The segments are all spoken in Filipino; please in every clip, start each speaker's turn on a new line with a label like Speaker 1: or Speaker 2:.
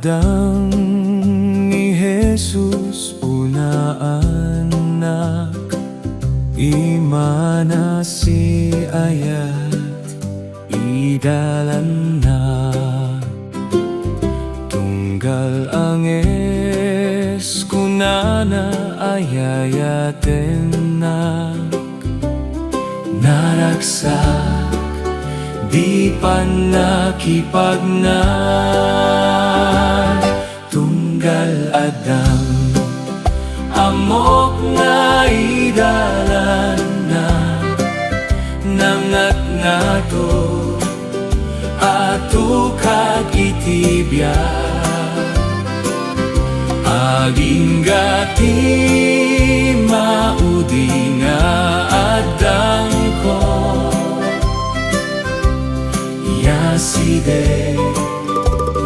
Speaker 1: adang ni Jesus una anak imana si ayat idalan na tunggal anges kunana ayayaten na naragsak di pa nakipagnan tunggal adang amok nga idalan na nangat nga to ato kag itibya aging gati maudi nga adang ko yaside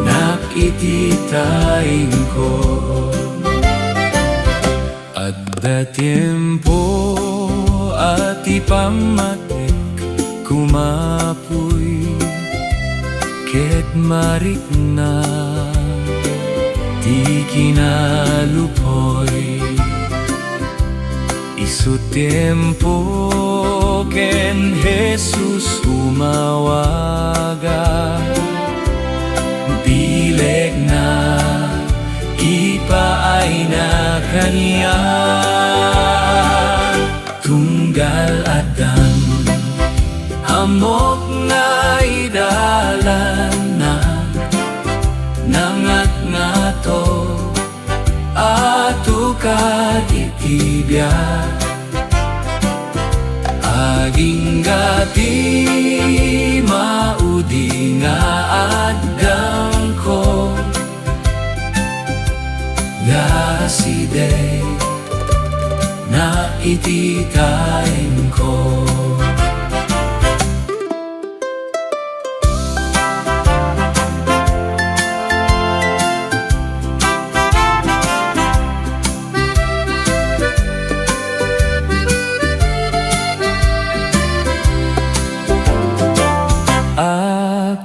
Speaker 1: nakititayin ko adda tiempo at ipamatik kumapoy ket marik na di kinalupoy isu tiempo ken Jesus umawaga bileg na ipaay na kaniya tunggal adang amok na idalan na nangat nga to ato katitibya aging gati maudi nga adang ko yaside na ititayin ko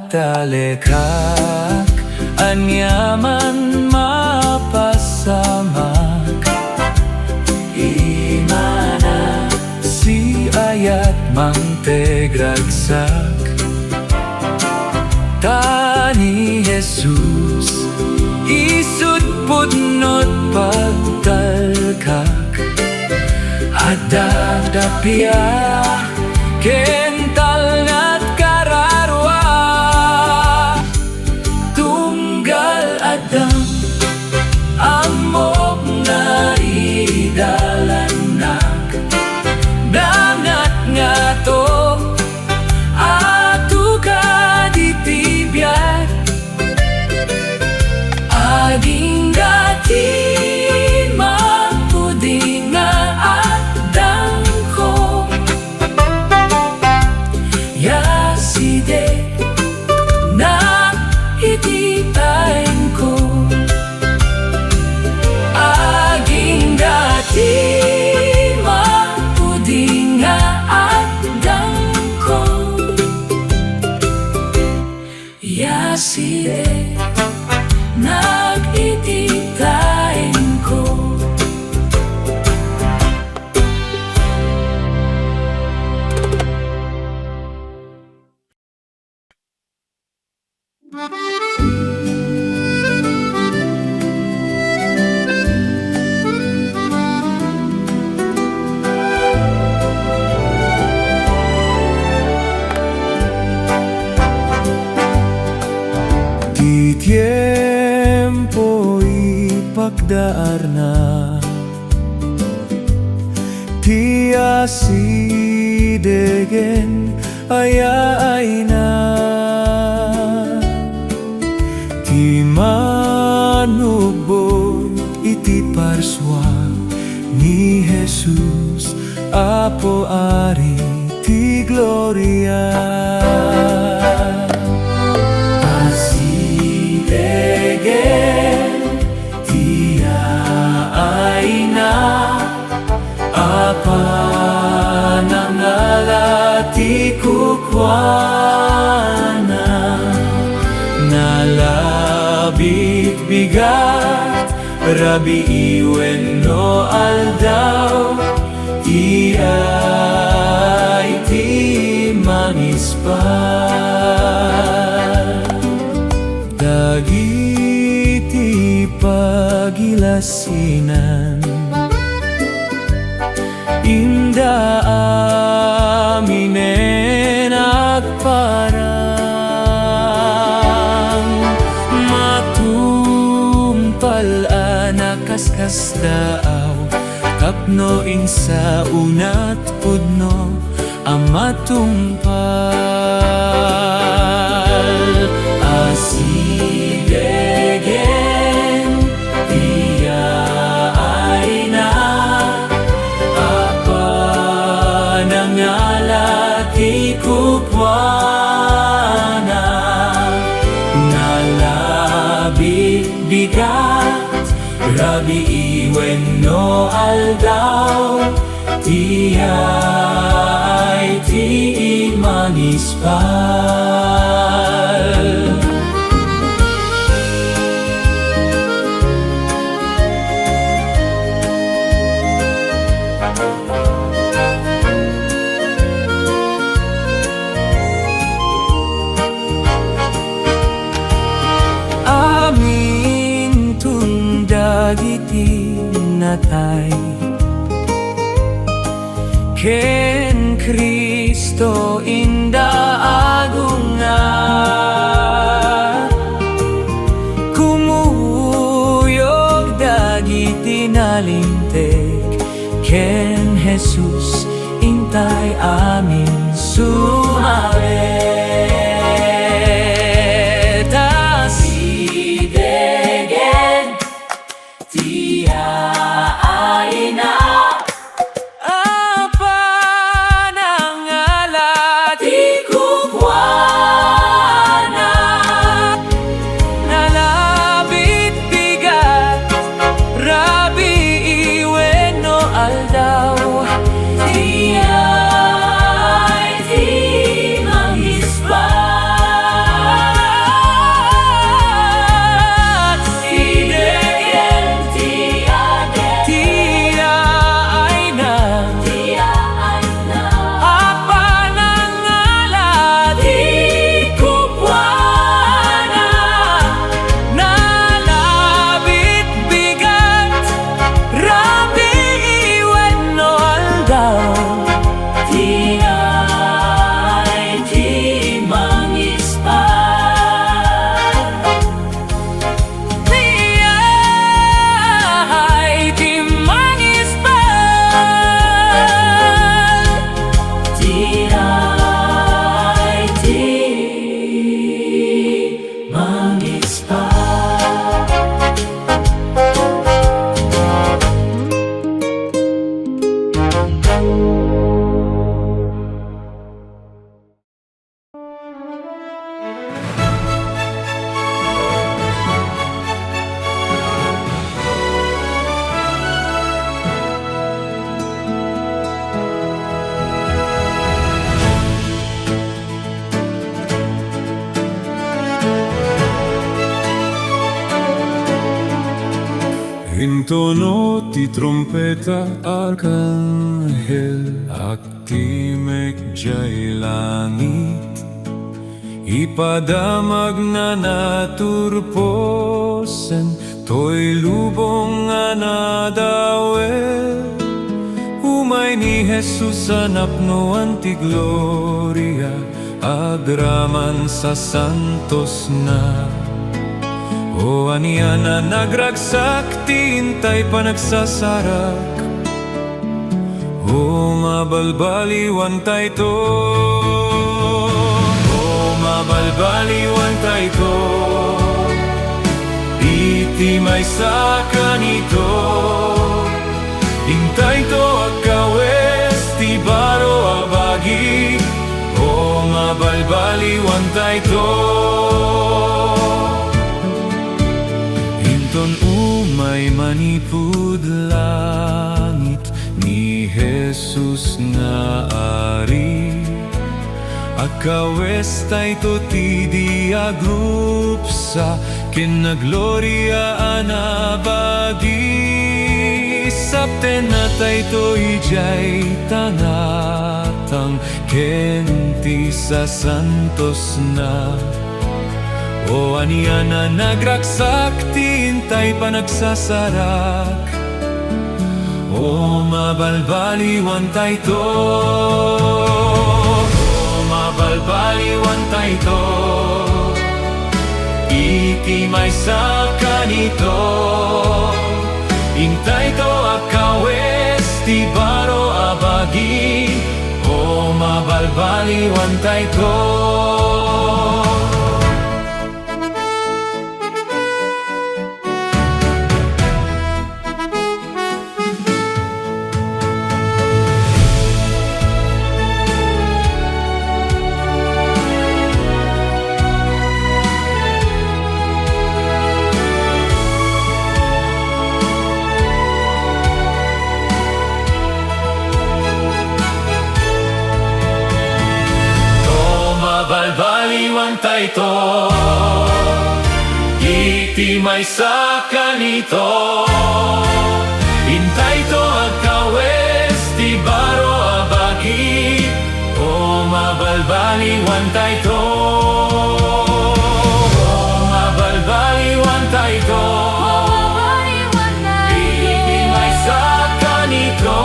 Speaker 1: talekak anyaman mapasamak imana si ayat mangtegragsak tani Jesus isut putnot pagtalkak adadapya kental ngat kararwa tunggal adang amok na idalanak dangat nga to ato kaditibyan aging gati mapudi nga adang ko yaside na ititayin ko aging gati mapudi nga adang ko yaside nag-ititayin ko Di tiempo ipagdaar na ti asidegen ayaay na ti manubod iti parswa ni Jesus Apo Ari ti Gloria asidegen ti ayaay na apa nangalati kukwana nalabit bigat, Rabi iwenno aldaw, iay ti manispa. Dagiti pagilasinan, inda aminen agparang, matumpal anakaskas daaw, tapno insa unat pudno amatumpal. Asidegen tiya ay na, apa nangalati kupwana, nalabit bigat, Rabi iwenno aldaw, tiya ay ti manispal. Amin tundagiti natay, ken Kristo inda agunga, kumuyog dagiti nalinteg, ken Jesus intay amin sumawet. Asidegen tiya ay na,
Speaker 2: Intono ti trompeta arkanghel, aktimek jay langit, ipadamag na naturposen, to'y lubong nga nadawel. Umay ni Jesus anapnoan ti gloria, agraman sa santos na. O aniya na nagragsak, tintay pa nagsasarak, o mabalbaliwan tayo to, o mabalbaliwan tayo to, iti may saka nito, intay to agkawes, ti baro abagi, o mabalbaliwan tayo to. Inton umay manipud langit ni Jesus nga ari, akawes tayo ti di agrupsa, kinagloria anabagi sapten natay to ijay tangatang kenti sa santos na o aniya na nagraksak tintay pa nagsasarak o mabalbaliwan tayo to o mabalbaliwan tayo to iti may sa kanito intay to akawes ti baro abagi o mabalbaliwan tayo to. Balbaliwan tayo to iti may sa kanito intay to agkawes ti baro abagi o mabalbaliwan tayo to o mabalbaliwan tayo to iti may sa kanito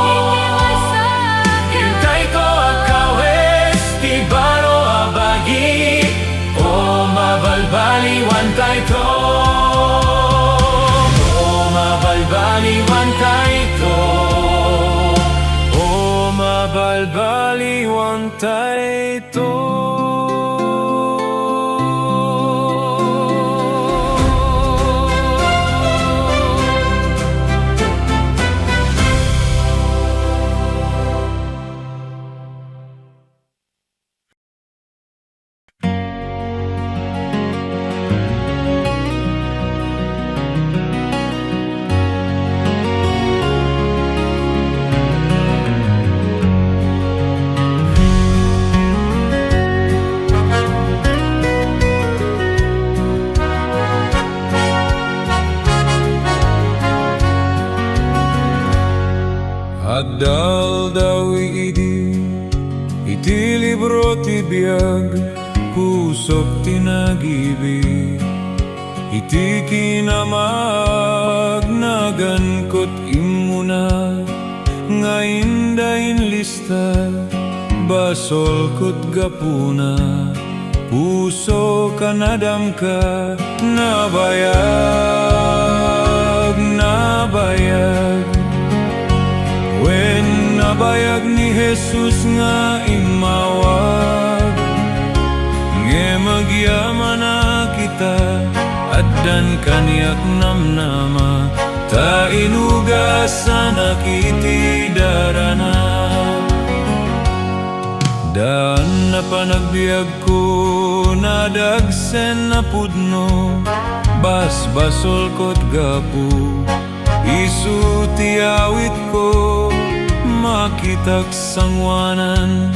Speaker 2: intay to agkawes ti baro o mabalbaliwan tayo to o mabalbaliwan tayo to o mabalbaliwan tayo to. Adal daw iti libro ti biag pusok tinagibig iti kinamag nagankot imuna nga indain lista basol kot gapuna puso kanadam ka nabayag wen nabayag ni Jesus nga imawag nge magyaman na kita addan kaniyak namnama ta inugasan akiti darana daan na panagbiag ko nadagsen na pudno basbasol kot gapu isu ti awit ko makitak sangwanan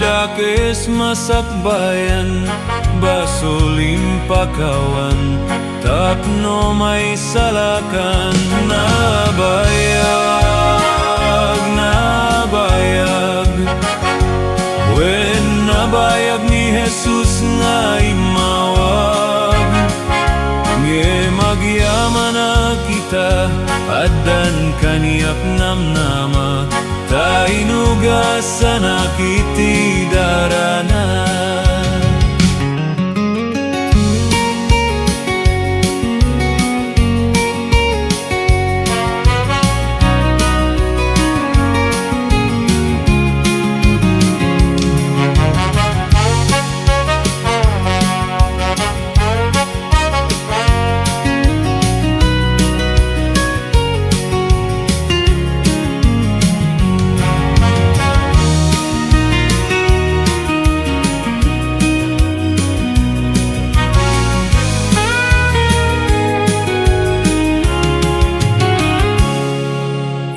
Speaker 2: dakes masakbayan basulim pakawan tapno may salakan nabayag wen nabayag ni Jesus nga imawag nge magyaman na kita addan kaniyak namnama ta inugasan akiti darana.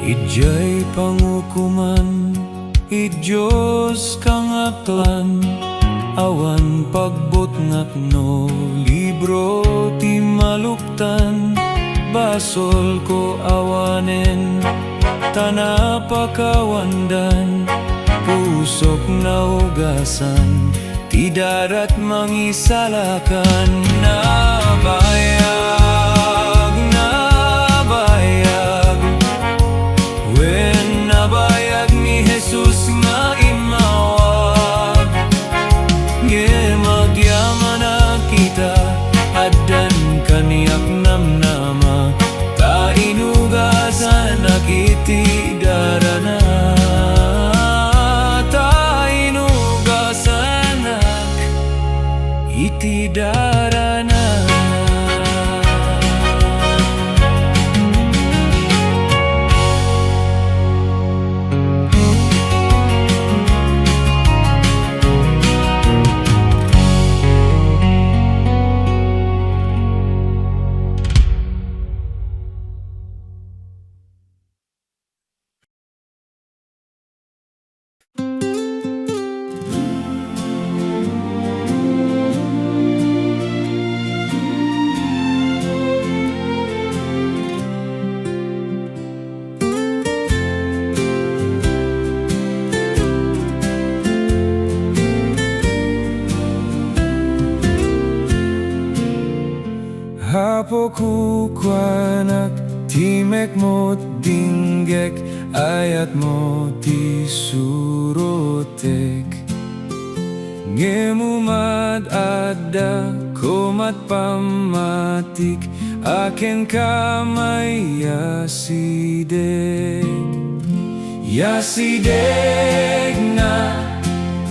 Speaker 2: Ijay pangukuman, Diyos kang aklan, awan pagbot ngak no, libre libro ti maluktan, basol ko awanen, tanapakawandan, pusok naugasan, ti darat mangisalakan. Nabayag, wen nabayag ni Jesus nga imawag, nge magyaman na kita, addan kaniyak namnama, ta inugasan nakiti darana, ta inugasan nak iti darana. Hapo kukwanak, timek mo dinggek, ayat mo ti surotek. Ngemumad adda, kumat pamatik, aken kamay yasideg. Yasideg na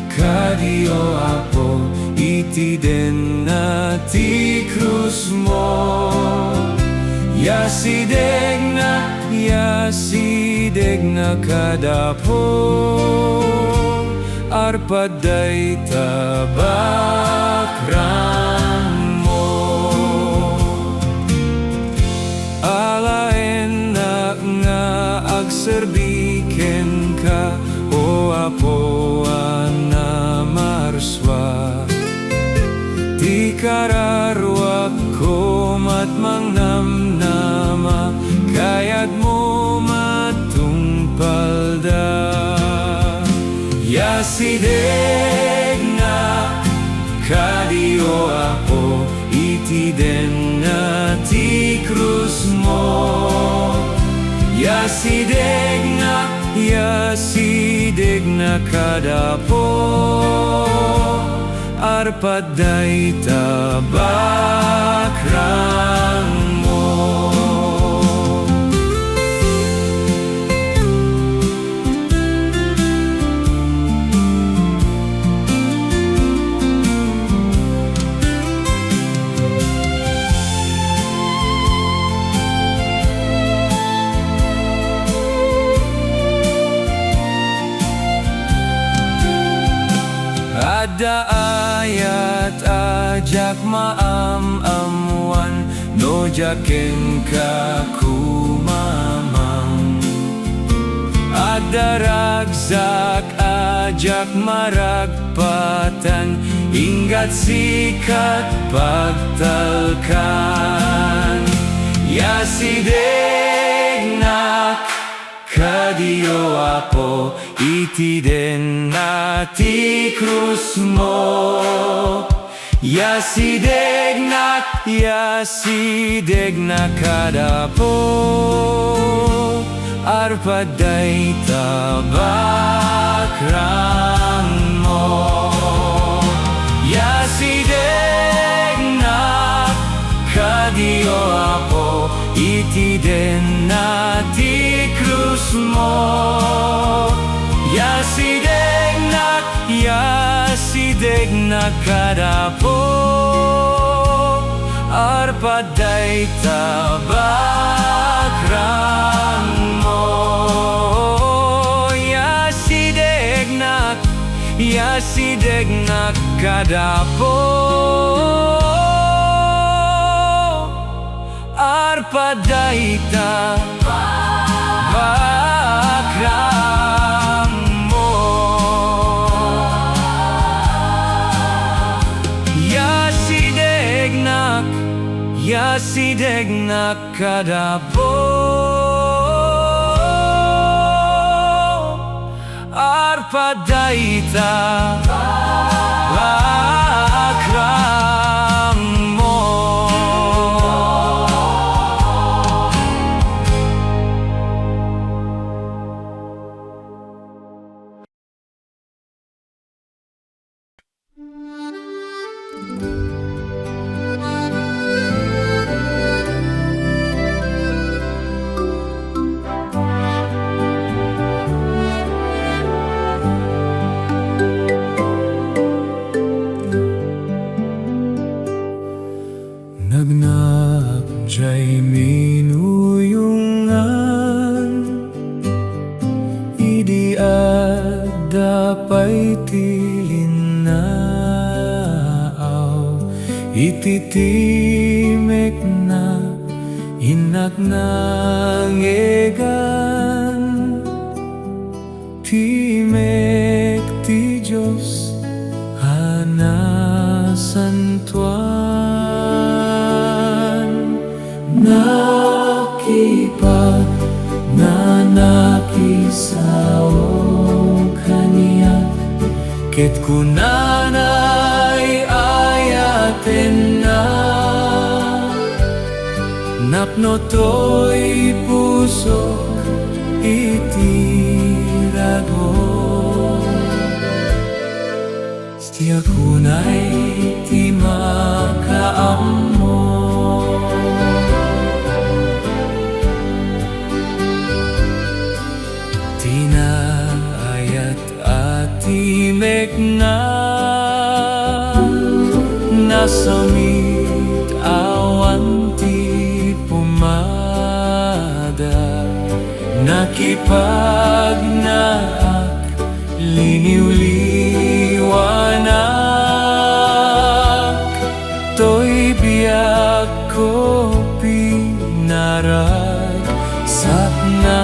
Speaker 2: kadio apo, iti den na ti krus mo. Yasideg na kadapo, arpaday tabakran mo. Alaen na nga agserbiken ka, o apo na marswa. Di kararwak ko matmang namnama, kayat mo matungpalda. Yasideg na kadio apo, iti den na ti krus mo. Yasideg na kadapo, arpaday tabakran mo. Ada ayat ajak maam-amuan, no jaken ka kumamang. Ada ragzak ajak maragpatan, ingat sikat pagtalkan. Yasideg na kadio apo, iti den na ti krus mo. Yasideg na kadapo, arpaday tabakran mo. Yasideg na kadio apo, iti den na ti krus mo. Yasideg na kadapo, arpaday tabakran mo. Yasideg na kadapo, arpaday tabakran mo. Yasideg na tinig nakadabo Arpadaita Akram mo Nagnakjay minuyungan Idi adapay tilinaaw Ititimek na inak nangegan Timek ti Diyos hanasantuan Nakipag nanakisaw kaniya Ket kunanay ayaten na Napno to'y pusok itirago Siya kunay ti makaammo Tinaayat atimek na Nasamit awan ti pumada Nakipagnaak liniw-liwanak To'y biyak ko pinarag sapna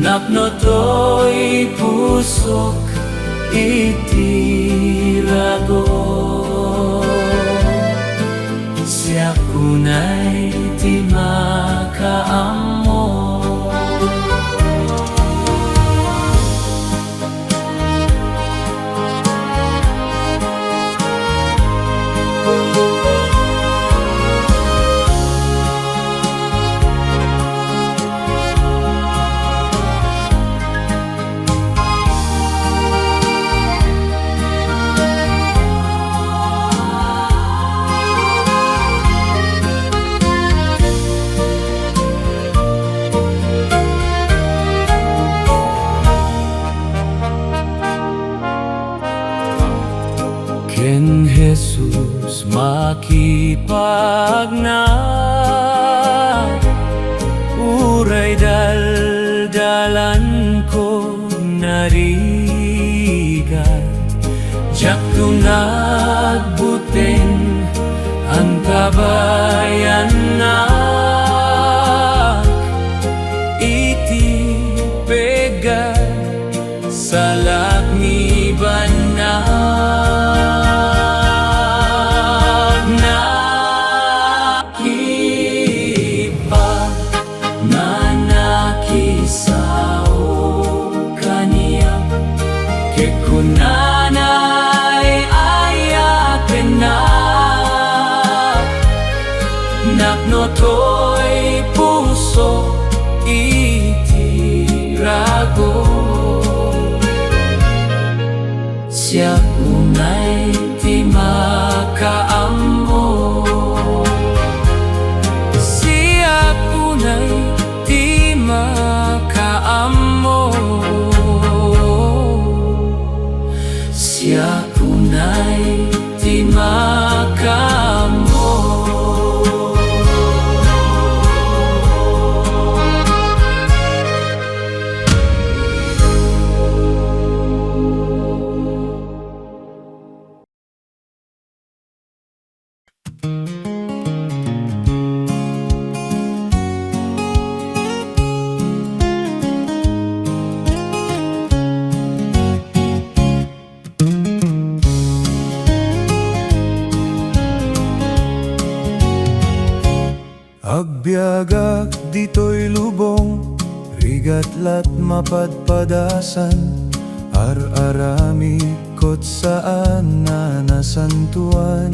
Speaker 2: Napno to'y pusok itirago Siya kunay ti makaammo Ken Jesus makipagna Uray daldalan ko narigat Jak tunagbuting ang kabayan na Iti pega sa lakmiban na Kunanay ayaken na Napno to'y puso itirago Siya kunay ti makaammo Siya kunay ti makaammo Siya kunay ti makaammo Agbiagak dito'y lubong, rigatlat mapadpadasan, ar-arami kot saan na nasantuan.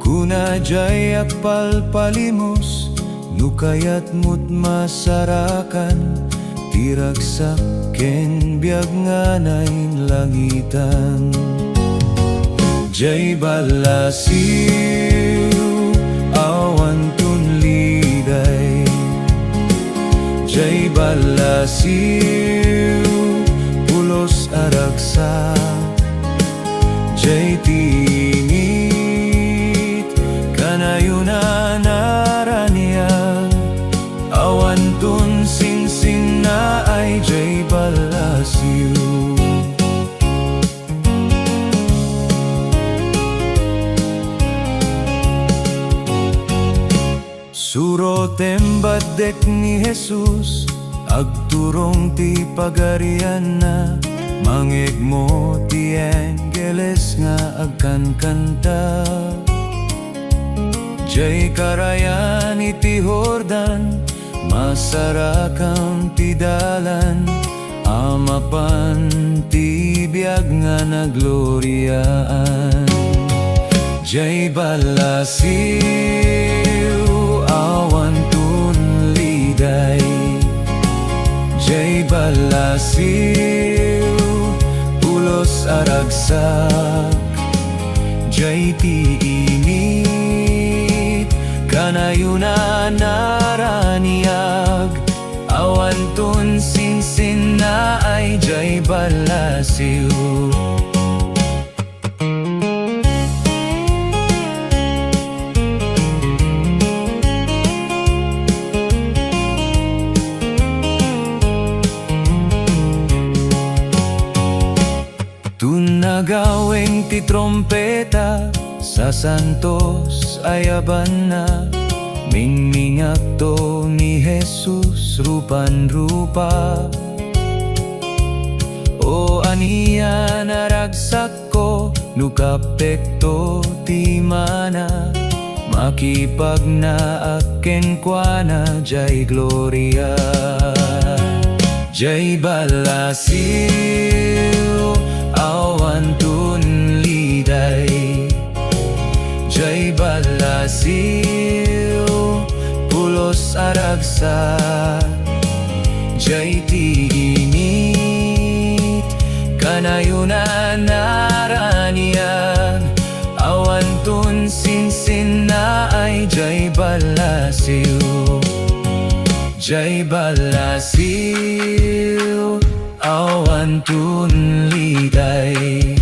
Speaker 2: Kuna jay akpal palimos, nukayat mut masarakan, tiragsak ken biag nganain langitan. Jay balasiw, awan tunliday. Jay balasiw, pulos aragsa. Jay tingit, kanayunan naranian. Awan tun sing-sing na ay jay balasiw. Surotem badek ni Jesus, agturong ti pagarian na, mangeg mo ti anggeles nga agkan kanta. Jay karayan iti Jordan, masarakam ti dalan, amapan ti biag nga nagloryaan. Jay balasiw, awan tunliday. Jay balasiw, pulos aragsak. Jay tiinit, kanayunan naraniag. Awan tun sinsin na ay jay balasiw. Tunagaweng ti trompeta, sa santos ayaban na, mingmingak to ni Jesus rupan-rupa. O aniya naragsak ko, nukapekto ti mana, makipag na aken kwa na jay gloria. Jay balasiw, awan tunliday. Jay balasiw, pulos aragsak. Jay tiinit, kanayunan naranian. Awan tun sinsin na ay jay balasiw. Jay balasiw, awan tunliday.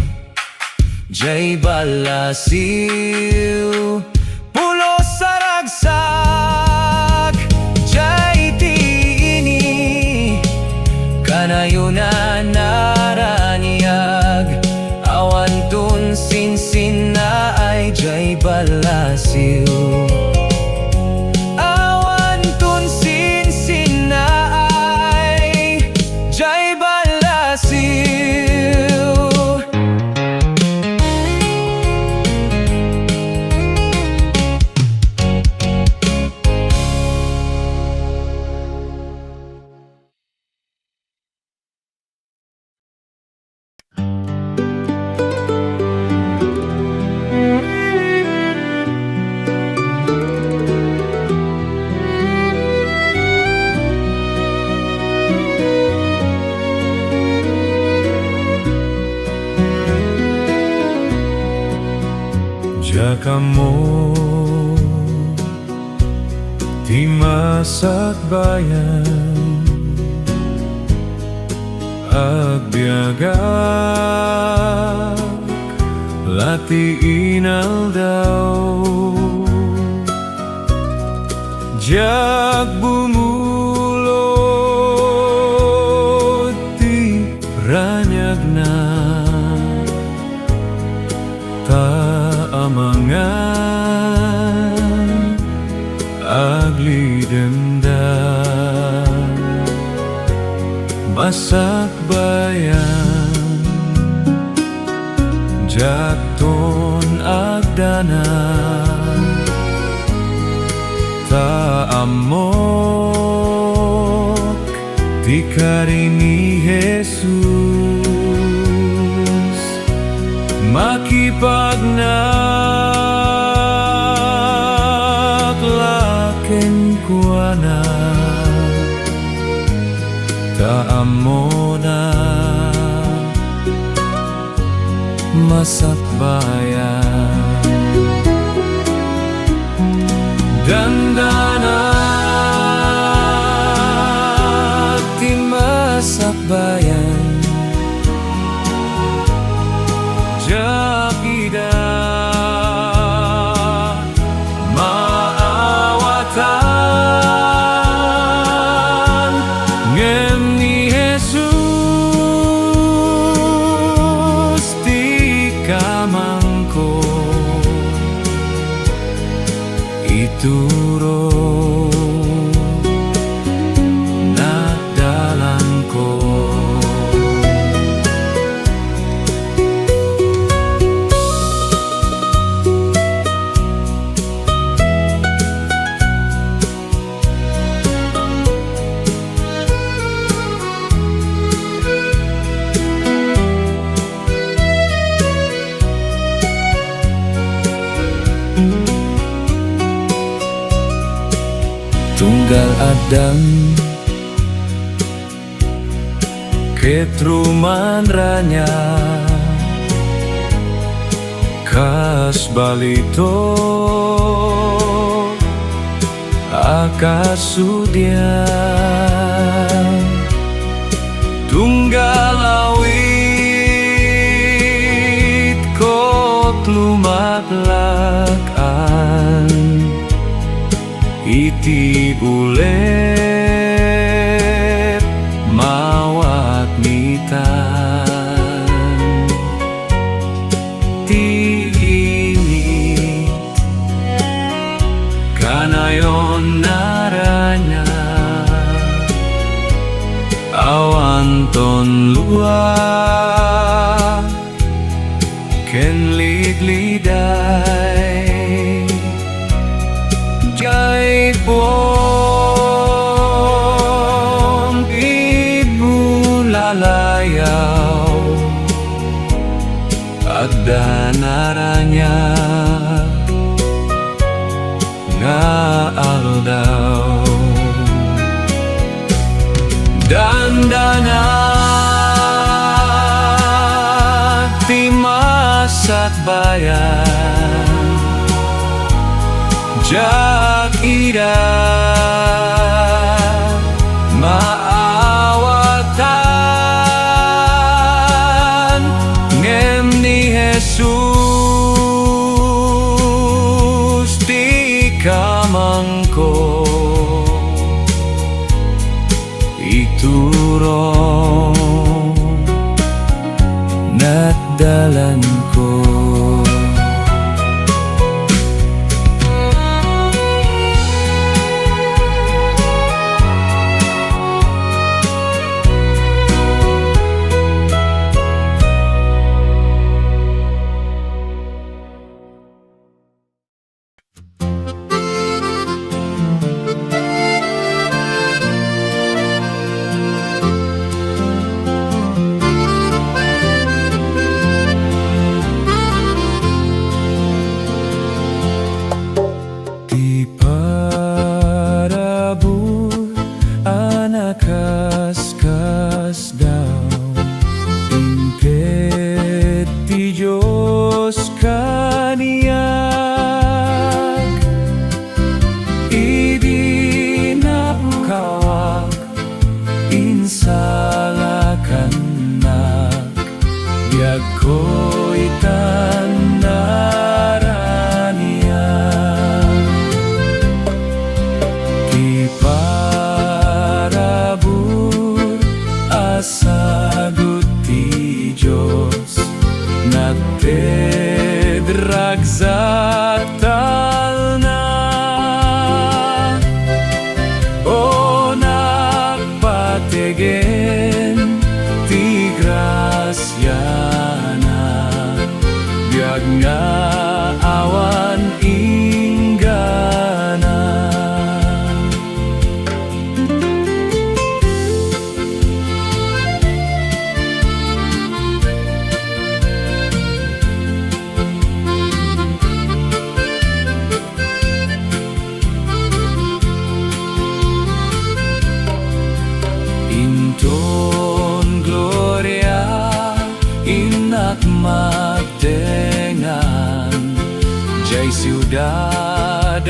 Speaker 2: Jay balasiw, pulos aragsak. Jay tiini, kanayunan naraniag. Awan tun sinsin na ay jay balasiw. Kamo ti masak bayan, agbiagak lati inaldaw. Jak bumulot ti ranyag na, amangan aglidemda. Masak bayan, jakton agdana, amok di karini Jesus makipagnaklaken kuana taamona masakbayan dandana ti masakbayan jakida maawatan ngem ni Jesus ti kamangko ituro nadalan ko. Tunggal Adam ketruman ranya kas balito akasudian tunggal awit kot lumatlakan iti bulet mawat mitan ti ini kanayon naranya awanton luar ken ligliday jay buong ibulalayaw agda naranya nga aldaw dandana ti masakbayan jakida maawatan ngem ni Jesus ti kamangko ituro nadalan ko. ciudad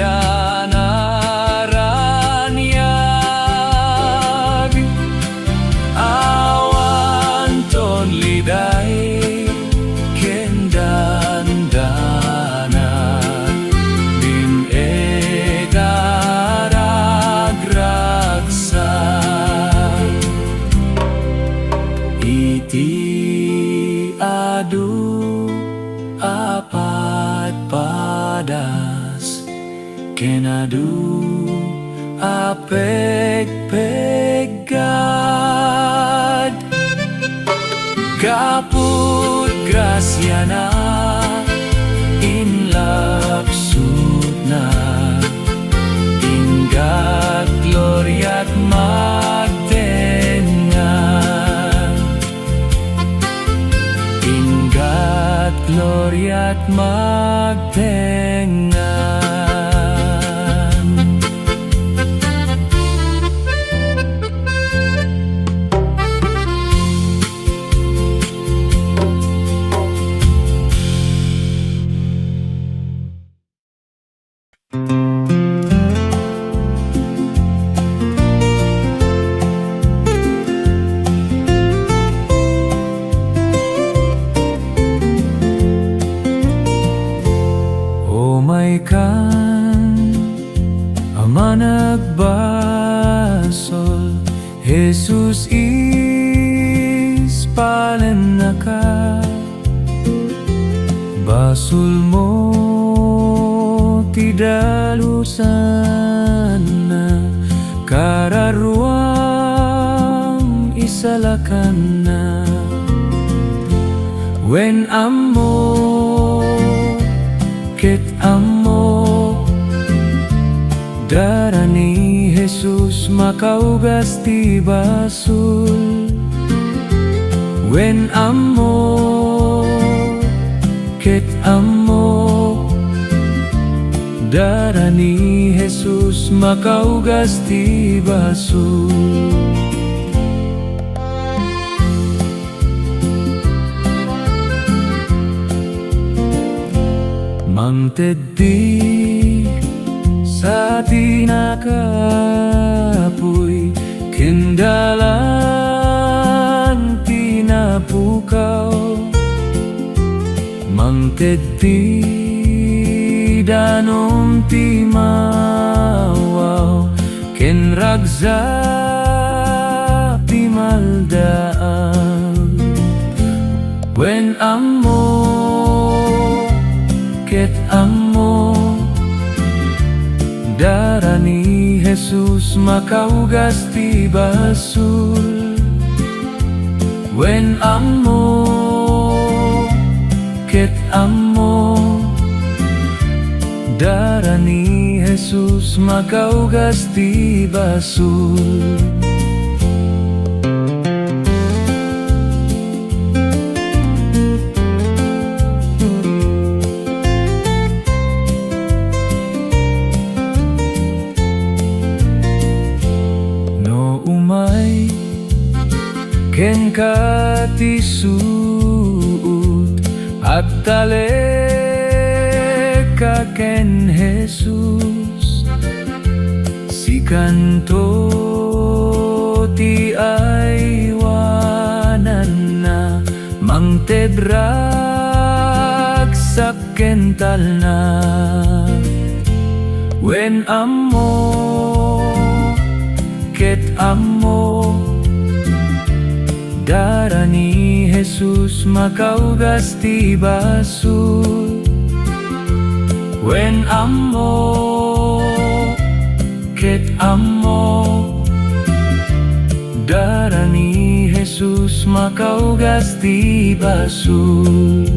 Speaker 2: naranyag awan ton liday kendandana din edaragraksa iti adu apat padas kenadu apeg-pegad kaput grasya na inlapsut na inggat gloriat magtengan inggat gloriat magtengan. Kan ama nagbasol Jesus is palen naka basul mo tidalusan na kararuang isalakan na when amo ket amo darah ni Jesus makaugas ti basul when amo ket amo darah ni Jesus makaugas ti basul. Mangtedi sa tinakapoy kendalan tinapukaw mangtedi danom timawaw ken ragza timaldaan when amo ket amo darah ni Jesus makaugas ti basul when amo ket amo darah ni Jesus makaugas ti basul. Ken katisuut at taleka ken Jesus si kanto ti aywanan na mangtedrag sa kental na when amo ket amo darah ni Jesus makaugas ti basul when amo ket amo darah ni Jesus makaugas ti basul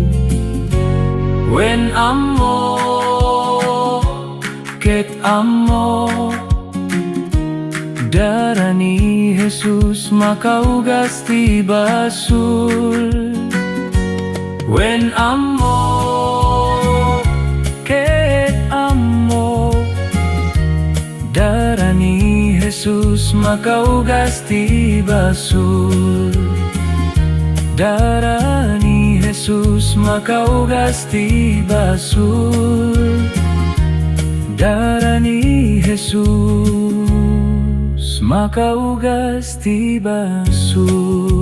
Speaker 2: when amo ket amo darah ni Jesus makaugas ti basul when amo ket amo darah ni Jesus makaugas ti basul darah ni Jesus makaugas ti basul
Speaker 1: Dara ni Jesus makaugas ti basol.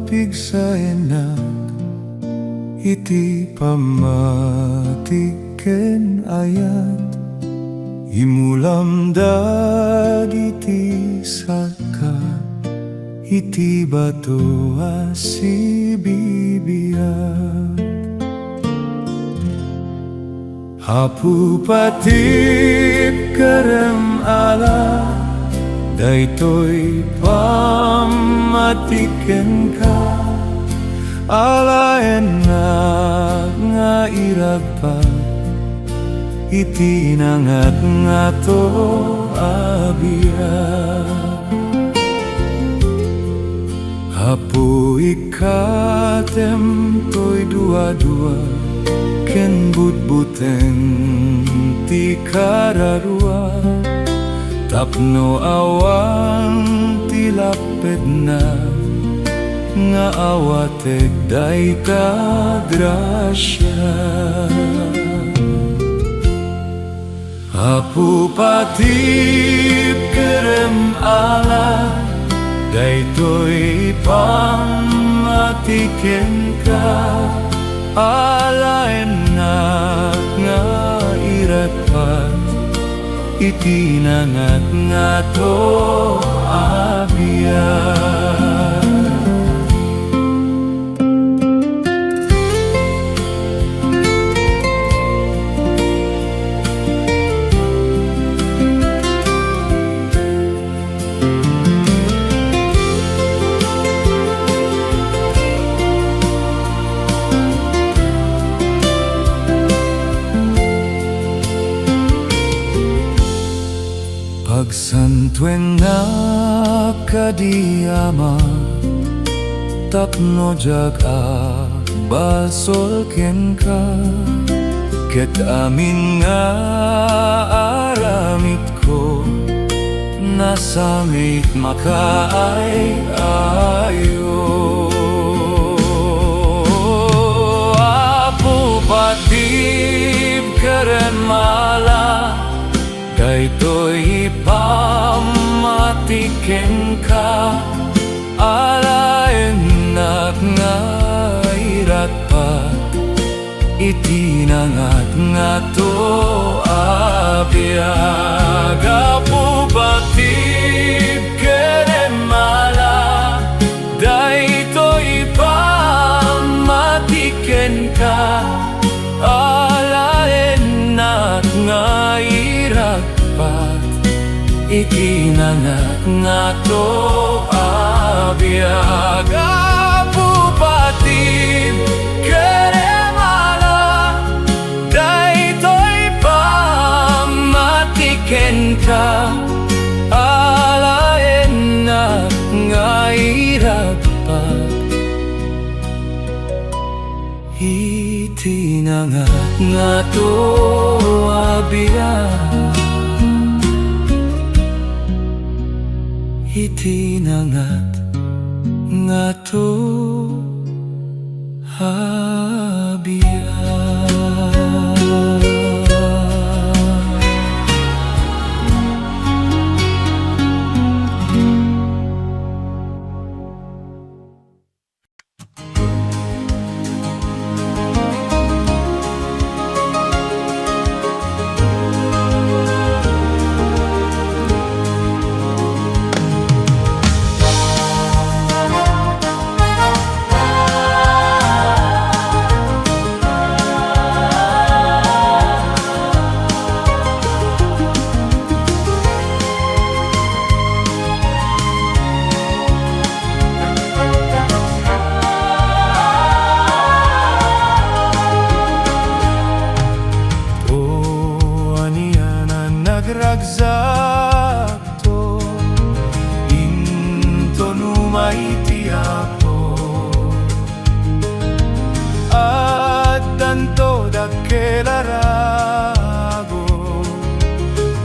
Speaker 3: pigsaenak iti pamatiken ayat imulam dagiti sakat iti bato asibibiyat Hapu patip kerem ala daytoy pamatiken ka alaen nga iragpa iti nangat nga to abia Hapu ikatem toy dua-dua ken budbuteng ti kararua tapno awan ti laped na nga awatek dayta grasya Hapu patip kerem ala daytoy pamatiken ka alaen nga iratpat iti nangat nga to abia Pagsantuen na kadiyama tapno jag basol ken ka ket amin nga aramid ko nasamit makaay ayo Apo patib keren mala daytoy pamatiken ka alaen nga iratpat iti nangat nga to abiyag Apo patib ken mala daytoy pamatiken ka alaen nga iratpat iti nangat nga to abiyag Apo patib kerem ala daytoy pamatiken ka alaen nga iratpat iti nangat nga to abiyag iti nangat nga to nagragzakto into numaiti ako at tanto dakkelarago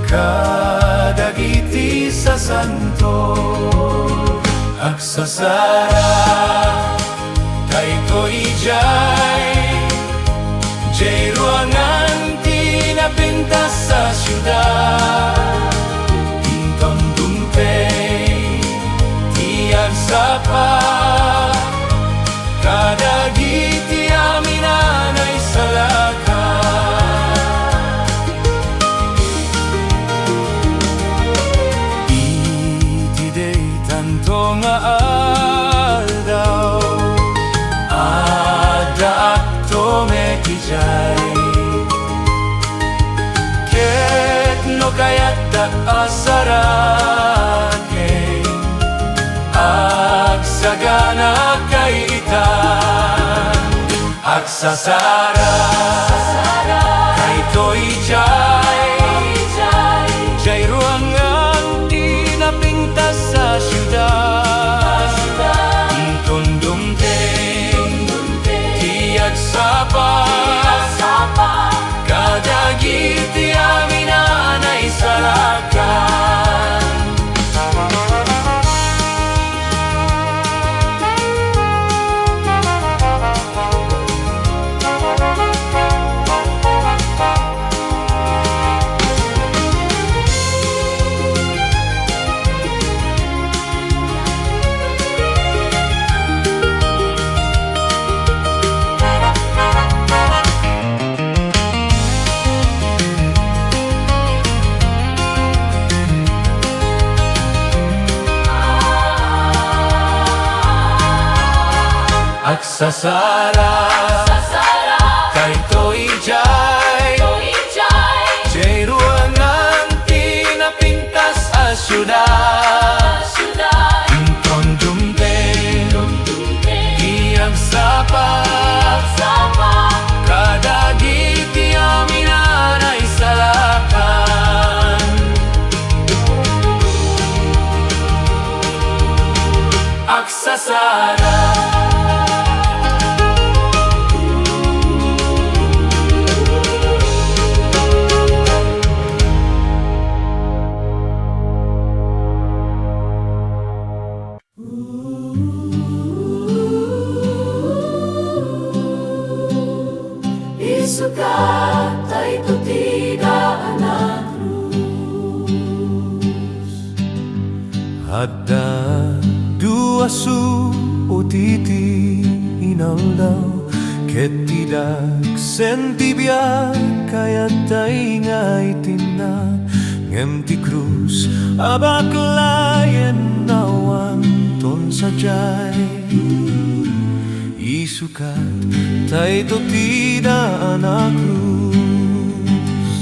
Speaker 3: kadagiti sa santo aksasara daytoy ijay jay ruangan pintas sa syudad Intong dumpay Tiyag sa sagana kay ita. Aksasara kay toy jay ruangan di napintas sa syudad. Intun dumteng tiag sapa kadagit ti amin anay salakan. Aksasara kay toy jay ruangan ti napintas a syudad. Intun dumteng tiag sapa kadagit ti amin anay salakan. Aksasara
Speaker 1: Isukat ay tutidaan na krus.
Speaker 3: Hadda dua su utiti inaldaw ket tidak sentibia kaya tay ngaitin na ngem ti krus abaklayen nawan ton sajay. Isukat tay tutidaan na krus.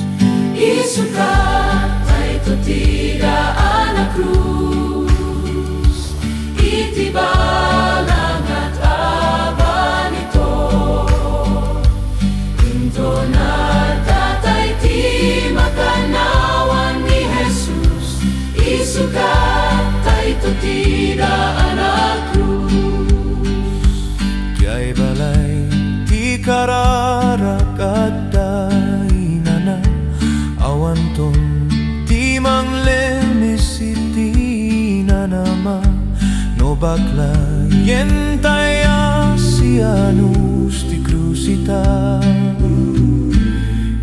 Speaker 1: Isukat ay tutidaan na krus. Itibalang at aban ito. Into na tatay ti makanawan ni Jesus. Isukat ay tutidaan na krus.
Speaker 3: Jay balay ti kararak at dainana awan ton ti manglemis iti nanama no bakla yen taya sianus ti krusita.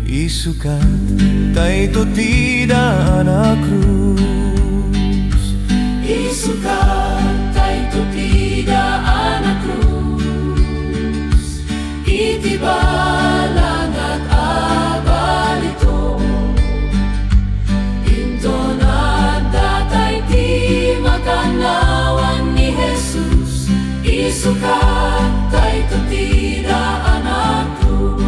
Speaker 3: Isukat tay tutidaan na krus.
Speaker 1: Isukat ay tutidaan na krus. Itibalang at abal ito. Into na datay ti makanawan ni Jesus. Isukat ay tutidaan na krus.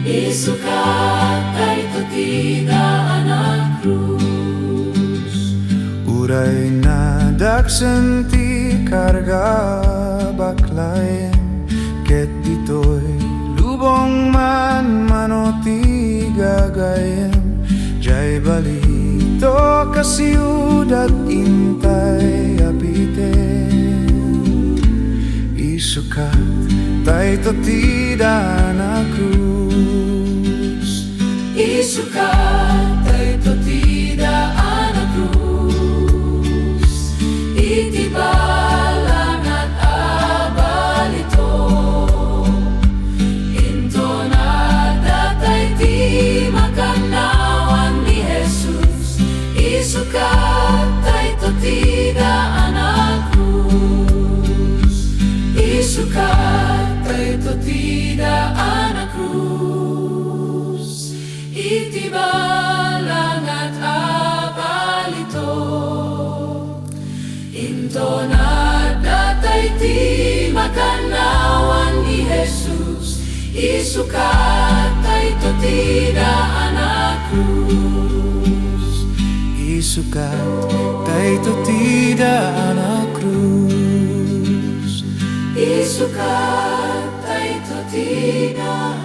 Speaker 1: Isukat ay tutidaan na krus.
Speaker 3: Uray na daksen ti karga baklayen ket ditoy lubong man manoti gagayem. Jay balito ka siyudad intay apiten. Isukat tay tutidaan na krus.
Speaker 1: Isukat ay tutidaan na krus. Itibalang at abal ito. Into na datay ti makanawan ni Jesus. Isukat ay tutidaan na krus. Isukat ay tutidaan na krus. Itibalang at abal ito. Into na datay ti makanawan ni Jesus. Isukat ay tutidaan na krus. cruz.
Speaker 3: Isukat daytoy ti daan a cruz.
Speaker 1: Isukat daytoy ti daan